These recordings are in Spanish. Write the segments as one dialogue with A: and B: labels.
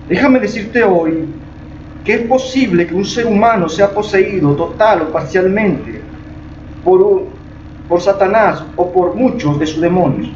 A: Déjame decirte hoy que es posible que un ser humano sea poseído total o parcialmente por, por Satanás o por muchos de sus demonios.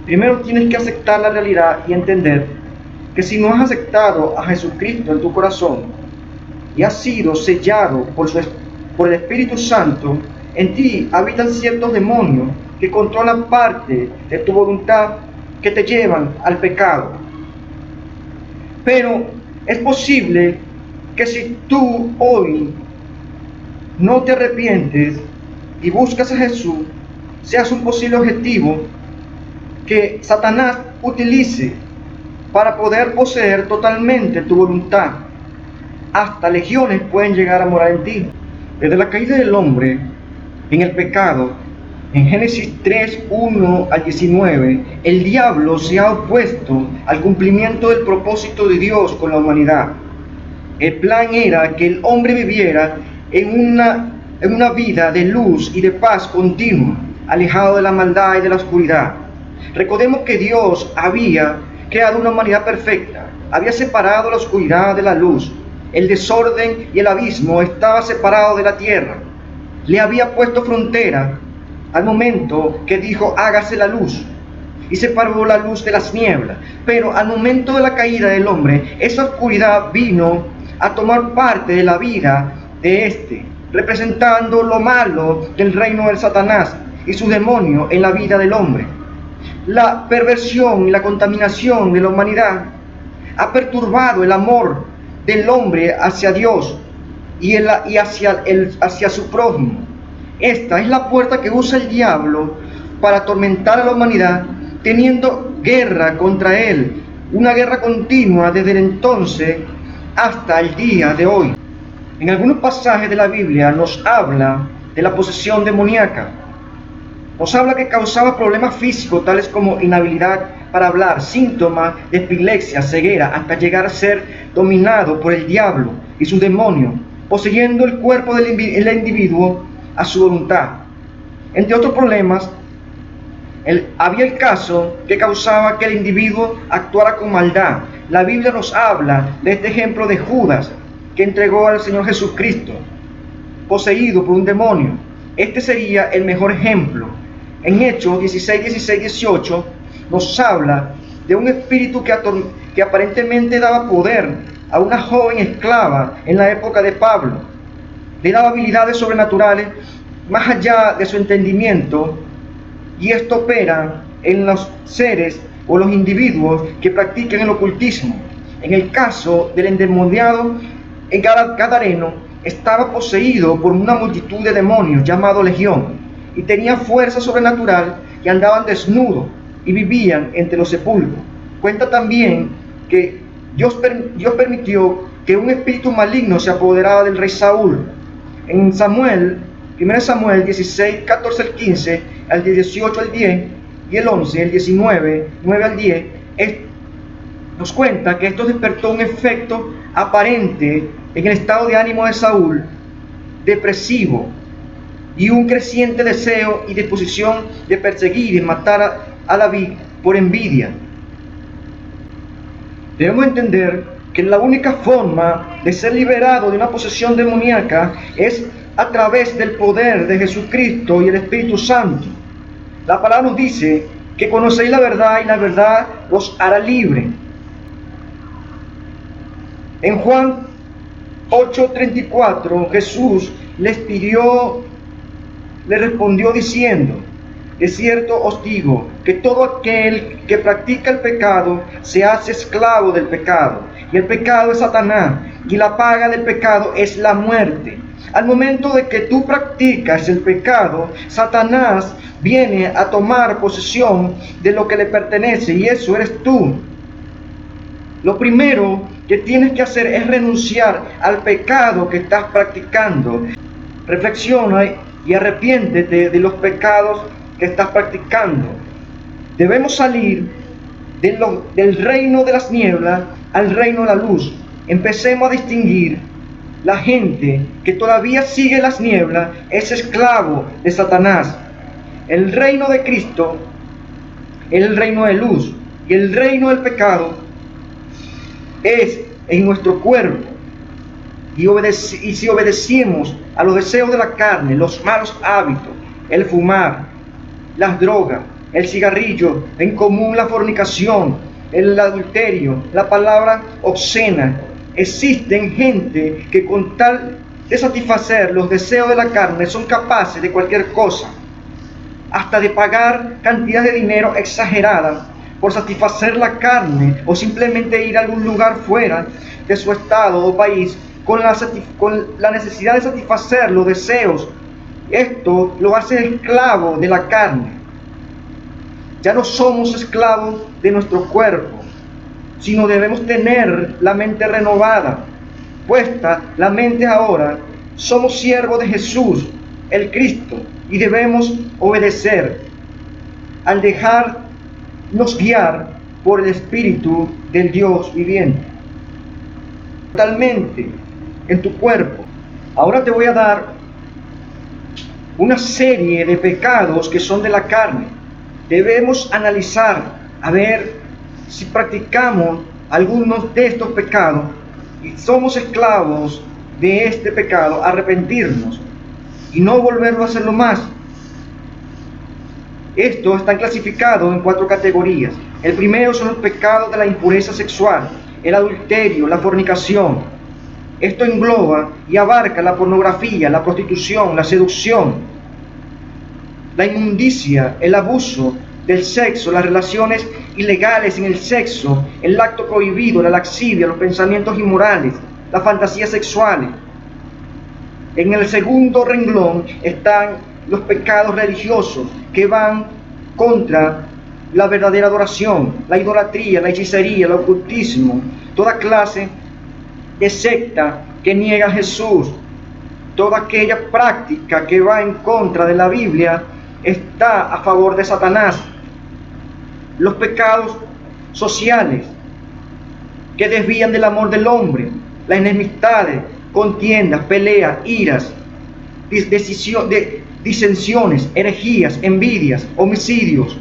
A: Primero tienes que aceptar la realidad y entender que si no has aceptado a Jesucristo en tu corazón y has sido sellado por el Espíritu Santo, en ti habitan ciertos demonios que controlan parte de tu voluntad que te llevan al pecado. Pero es posible que si tú hoy no te arrepientes y buscas a Jesús, seas un posible objetivo que Satanás utilice para poder poseer totalmente tu voluntad. Hasta legiones pueden llegar a morar en ti. Desde la caída del hombre en el pecado, en Génesis 3, 1 al 19, el diablo se ha opuesto al cumplimiento del propósito de Dios con la humanidad. El plan era que el hombre viviera en una vida de luz y de paz continua, alejado de la maldad y de la oscuridad. Recordemos que Dios había creado una humanidad perfecta, había separado la oscuridad de la luz, el desorden y el abismo estaba separado de la tierra. Le había puesto frontera al momento que dijo hágase la luz y separó la luz de las nieblas. Pero al momento de la caída del hombre, esa oscuridad vino a tomar parte de la vida de este, representando lo malo del reino de Satanás y su demonio en la vida del hombre. La perversión y la contaminación de la humanidad ha perturbado el amor del hombre hacia Dios y hacia su prójimo. Esta es la puerta que usa el diablo para atormentar a la humanidad, teniendo guerra contra él, una guerra continua desde el entonces hasta el día de hoy. En algunos pasajes de la Biblia nos habla de la posesión demoníaca. Nos habla que causaba problemas físicos tales como inhabilidad para hablar, síntomas de epilepsia, ceguera, hasta llegar a ser dominado por el diablo y sus demonios, poseyendo el cuerpo del individuo a su voluntad. Entre otros problemas, había el caso que causaba que el individuo actuara con maldad. La Biblia nos habla de este ejemplo de Judas, que entregó al Señor Jesucristo, poseído por un demonio. Este sería el mejor ejemplo. En Hechos 16, 16, 18 nos habla de un espíritu que aparentemente daba poder a una joven esclava en la época de Pablo. Le daba habilidades sobrenaturales más allá de su entendimiento, y esto opera en los seres o los individuos que practican el ocultismo. En el caso del endemoniado en Gadareno, estaba poseído por una multitud de demonios llamado legión, y tenía fuerza sobrenatural y andaban desnudos y vivían entre los sepulcros. Cuenta también que Dios permitió que un espíritu maligno se apoderara del rey Saúl. En Samuel, 1 Samuel 16, 14 al 15, al 18 al 10 y el 11, el 19, 9 al 10, nos cuenta que esto despertó un efecto aparente en el estado de ánimo de Saúl, depresivo, y un creciente deseo y disposición de perseguir y matar a David por envidia. Debemos entender que la única forma de ser liberado de una posesión demoníaca es a través del poder de Jesucristo y el Espíritu Santo. La palabra nos dice que conocéis la verdad y la verdad os hará libre. En Juan 8:34 Jesús le respondió diciendo: de cierto os digo que todo aquel que practica el pecado se hace esclavo del pecado, y el pecado es Satanás, y la paga del pecado es la muerte. Al momento de que tú practicas el pecado, Satanás viene a tomar posesión de lo que le pertenece, y eso eres tú. Lo primero que tienes que hacer es renunciar al pecado que estás practicando. Reflexiona y arrepiéntete de los pecados que estás practicando. Debemos salir del reino de las nieblas al reino de la luz. Empecemos a distinguir. La gente que todavía sigue las nieblas es esclavo de Satanás. El reino de Cristo es el reino de luz, y el reino del pecado es en nuestro cuerpo y si obedecemos a los deseos de la carne, los malos hábitos, el fumar, las drogas, el cigarrillo, en común la fornicación, el adulterio, la palabra obscena, existen gente que con tal de satisfacer los deseos de la carne son capaces de cualquier cosa, hasta de pagar cantidades de dinero exageradas por satisfacer la carne o simplemente ir a algún lugar fuera de su estado o país con la necesidad de satisfacer los deseos. Esto lo hace esclavo de la carne. Ya no somos esclavos de nuestro cuerpo, sino debemos tener la mente renovada, puesta la mente ahora. Somos siervos de Jesús, el Cristo, y debemos obedecer al dejarnos guiar por el Espíritu del Dios viviente. Totalmente en tu cuerpo. Ahora te voy a dar una serie de pecados que son de la carne. Debemos analizar a ver si practicamos algunos de estos pecados y somos esclavos de este pecado, arrepentirnos y no volverlo a hacerlo más. Estos están clasificados en 4 categorías. El primero son los pecados de la impureza sexual, el adulterio, la fornicación. Esto engloba y abarca la pornografía, la prostitución, la seducción, la inmundicia, el abuso del sexo, las relaciones ilegales en el sexo, el acto prohibido, la lascivia, los pensamientos inmorales, las fantasías sexuales. En el segundo renglón están los pecados religiosos que van contra la verdadera adoración, la idolatría, la hechicería, el ocultismo, toda clase de secta que niega a Jesús, toda aquella práctica que va en contra de la Biblia está a favor de Satanás. Los pecados sociales que desvían del amor del hombre, las enemistades, contiendas, peleas, iras, disensiones, herejías, envidias, homicidios,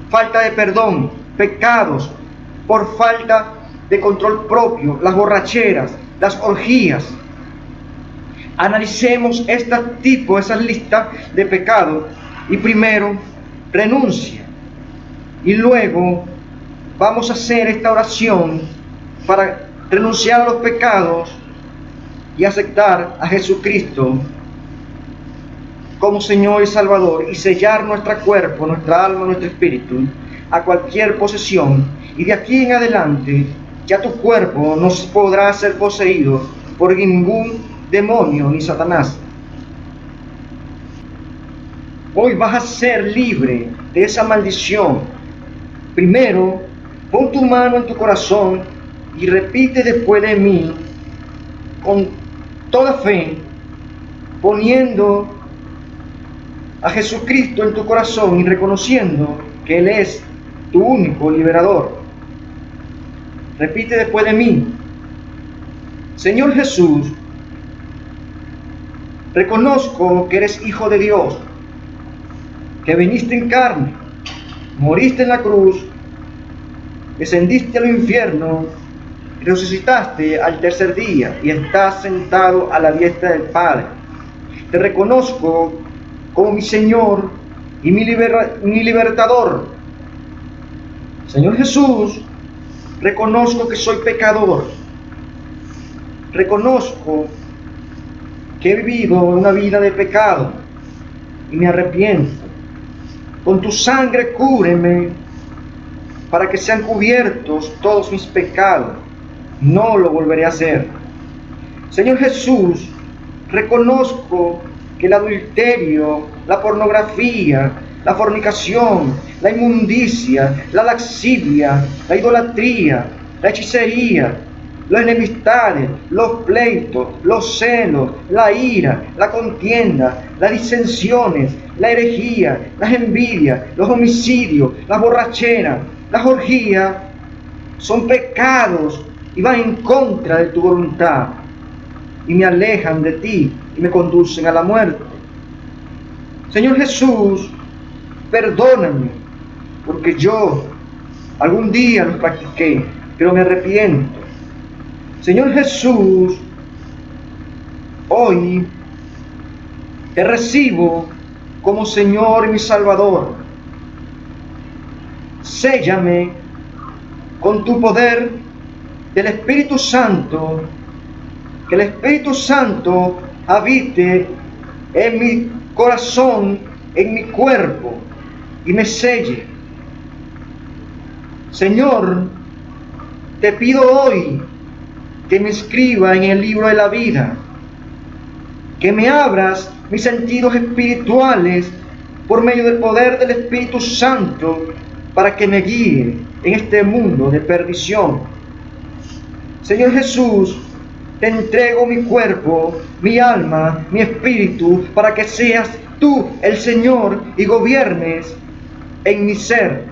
A: falta de perdón, pecados por falta de control propio, las borracheras, las orgías. Analicemos esas listas de pecados y primero renuncia y luego vamos a hacer esta oración para renunciar a los pecados y aceptar a Jesucristo como Señor y Salvador y sellar nuestro cuerpo, nuestra alma, nuestro espíritu a cualquier posesión. Y de aquí en adelante ya tu cuerpo no podrá ser poseído por ningún demonio ni Satanás. Hoy vas a ser libre de esa maldición. Primero, pon tu mano en tu corazón y repite después de mí con toda fe, poniendo a Jesucristo en tu corazón y reconociendo que Él es tu único liberador. Repite después de mí: Señor Jesús, reconozco que eres Hijo de Dios, que viniste en carne, moriste en la cruz, descendiste al infierno, resucitaste al tercer día y estás sentado a la diestra del Padre. Te reconozco como mi Señor y mi libertador. Señor Jesús, reconozco que soy pecador. Reconozco que he vivido una vida de pecado y me arrepiento. Con tu sangre cúbreme para que sean cubiertos todos mis pecados. No lo volveré a hacer. Señor Jesús, reconozco que el adulterio, la pornografía, la fornicación, la inmundicia, la lascivia, la idolatría, la hechicería, las enemistades, los pleitos, los celos, la ira, la contienda, las disensiones, la herejía, las envidias, los homicidios, las borracheras, las orgías, son pecados y van en contra de tu voluntad y me alejan de ti y me conducen a la muerte. Señor Jesús, perdóname, porque yo algún día los practiqué, pero me arrepiento. Señor Jesús, hoy te recibo como Señor y mi Salvador. Séllame con tu poder del Espíritu Santo, que el Espíritu Santo habite en mi corazón, en mi cuerpo, y me selle. Señor, te pido hoy que me escriba en el libro de la vida, que me abras mis sentidos espirituales por medio del poder del Espíritu Santo para que me guíe en este mundo de perdición. Señor Jesús, te entrego mi cuerpo, mi alma, mi espíritu, para que seas tú el Señor y gobiernes en mi ser.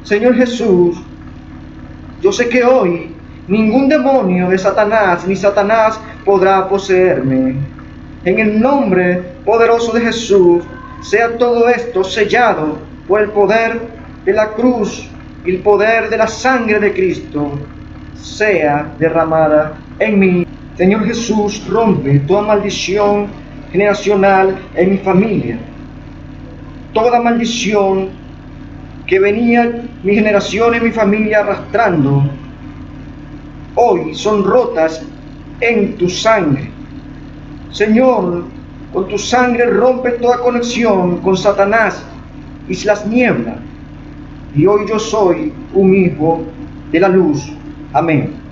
A: Señor Jesús, yo sé que hoy ningún demonio de Satanás ni Satanás podrá poseerme. En el nombre poderoso de Jesús, sea todo esto sellado por el poder de la cruz y el poder de la sangre de Cristo, sea derramada en mí. Señor Jesús, rompe toda maldición generacional en mi familia. Toda maldición que venía mi generación y mi familia arrastrando, hoy son rotas en tu sangre. Señor, con tu sangre rompe toda conexión con Satanás y las nieblas. Y hoy yo soy un hijo de la luz. Amén.